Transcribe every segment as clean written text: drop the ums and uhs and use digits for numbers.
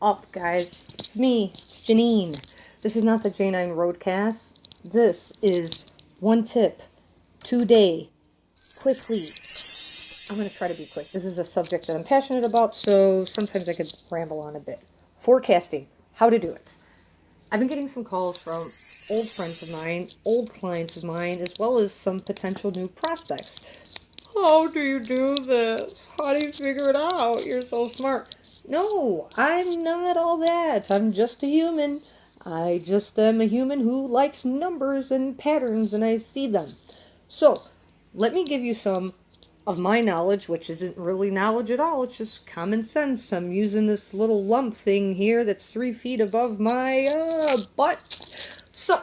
up, guys? It's me, it's Janine. This is not the J9 Roadcast. This is one tip today. Quickly. I'm going to try to be quick. This is a subject that I'm passionate about, so sometimes I could ramble on a bit. Forecasting. How to do it. I've been getting some calls from old friends of mine, old clients of mine, as well as some potential new prospects. How do you do this? How do you figure it out? You're so smart. No, I'm not all that. I'm just a human. I just am a human who likes numbers and patterns, and I see them. So, let me give you some of my knowledge, which isn't really knowledge at all. It's just common sense. I'm using this little lump thing here that's 3 feet above my butt. So,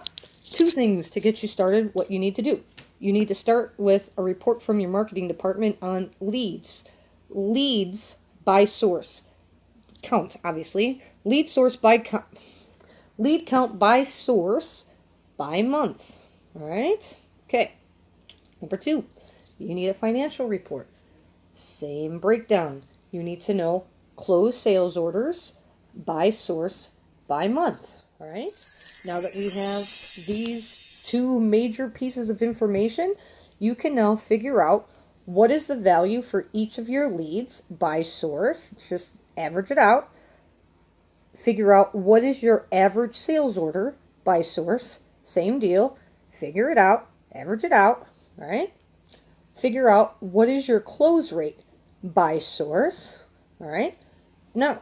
2 things to get you started, what you need to do. You need to start with a report from your marketing department on leads. Leads by source. Count, obviously. Lead count by source by month. Alright? Okay. Number 2, you need a financial report. Same breakdown. You need to know closed sales orders by source by month. Alright? Now that we have these 2 major pieces of information, you can now figure out what is the value for each of your leads by source. Just average it out. Figure out what is your average sales order by source. Same deal. Figure it out. Average it out. All right. Figure out what is your close rate by source. All right. Now,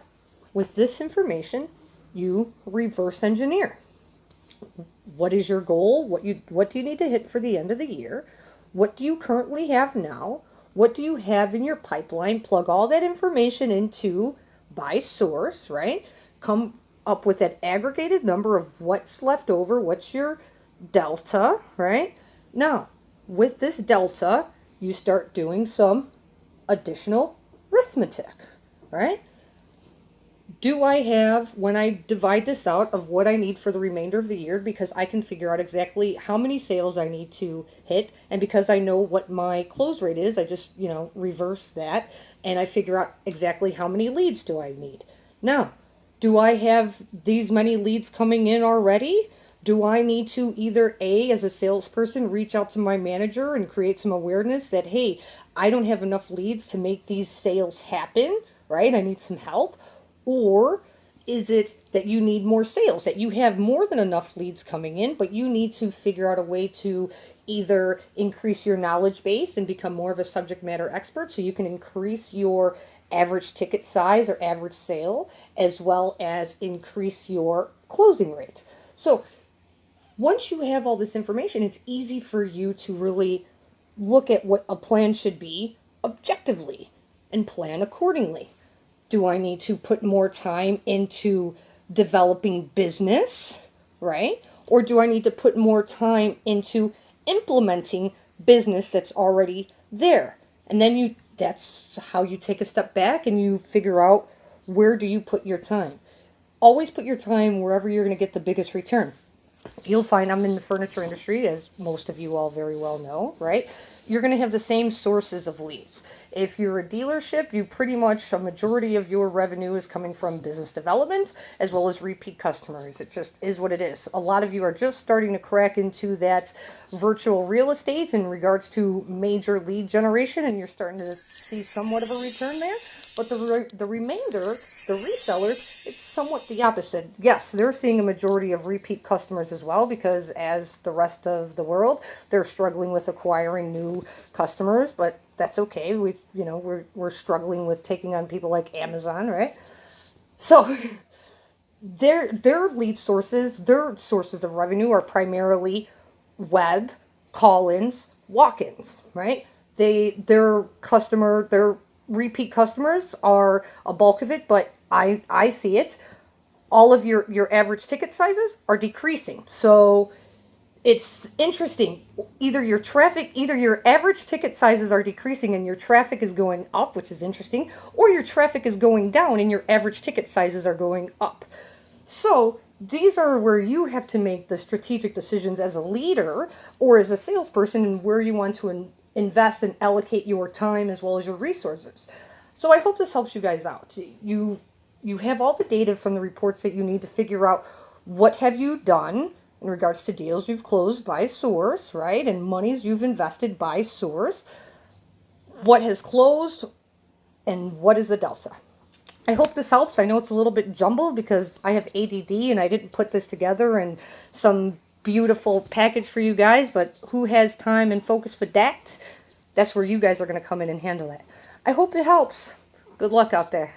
with this information, you reverse engineer. What is your goal? What do you need to hit for the end of the year? What do you currently have now? What do you have in your pipeline? Plug all that information into by source, right? Come up with that aggregated number of what's left over. What's your delta, right? Now, with this delta, you start doing some additional arithmetic, right? Do I have, when I divide this out of what I need for the remainder of the year, because I can figure out exactly how many sales I need to hit, and because I know what my close rate is, I just, reverse that, and I figure out exactly how many leads do I need. Now, do I have these many leads coming in already? Do I need to either A, as a salesperson, reach out to my manager and create some awareness that, hey, I don't have enough leads to make these sales happen, right? I need some help. Or is it that you need more sales, that you have more than enough leads coming in, but you need to figure out a way to either increase your knowledge base and become more of a subject matter expert so you can increase your average ticket size or average sale, as well as increase your closing rate. So once you have all this information, it's easy for you to really look at what a plan should be objectively and plan accordingly. Do I need to put more time into developing business, right? Or do I need to put more time into implementing business that's already there? And then that's how you take a step back and you figure out, where do you put your time? Always put your time wherever you're going to get the biggest return. You'll find, I'm in the furniture industry, as most of you all very well know, right? You're going to have the same sources of leads. If you're a dealership, you pretty much, a majority of your revenue is coming from business development as well as repeat customers. It just is what it is. A lot of you are just starting to crack into that virtual real estate in regards to major lead generation, and you're starting to see somewhat of a return there. But the remainder, the resellers, it's somewhat the opposite. Yes, they're seeing a majority of repeat customers as well, because as the rest of the world, they're struggling with acquiring new customers, but that's okay. We're struggling with taking on people like Amazon, right? So their lead sources, their sources of revenue are primarily web, call-ins, walk-ins, right? Their repeat customers are a bulk of it, but I see it. All of your average ticket sizes are decreasing. So it's interesting. Either your average ticket sizes are decreasing and your traffic is going up, which is interesting, or your traffic is going down and your average ticket sizes are going up. So these are where you have to make the strategic decisions as a leader or as a salesperson, and where you want to invest and allocate your time as well as your resources. So I hope this helps you guys out. You you have all the data from the reports that you need to figure out what have you done in regards to deals you've closed by source, right? And monies you've invested by source. What has closed and what is the delta? I hope this helps. I know it's a little bit jumbled because I have ADD and I didn't put this together in some beautiful package for you guys, but who has time and focus for that? That's where you guys are going to come in and handle it. I hope it helps. Good luck out there.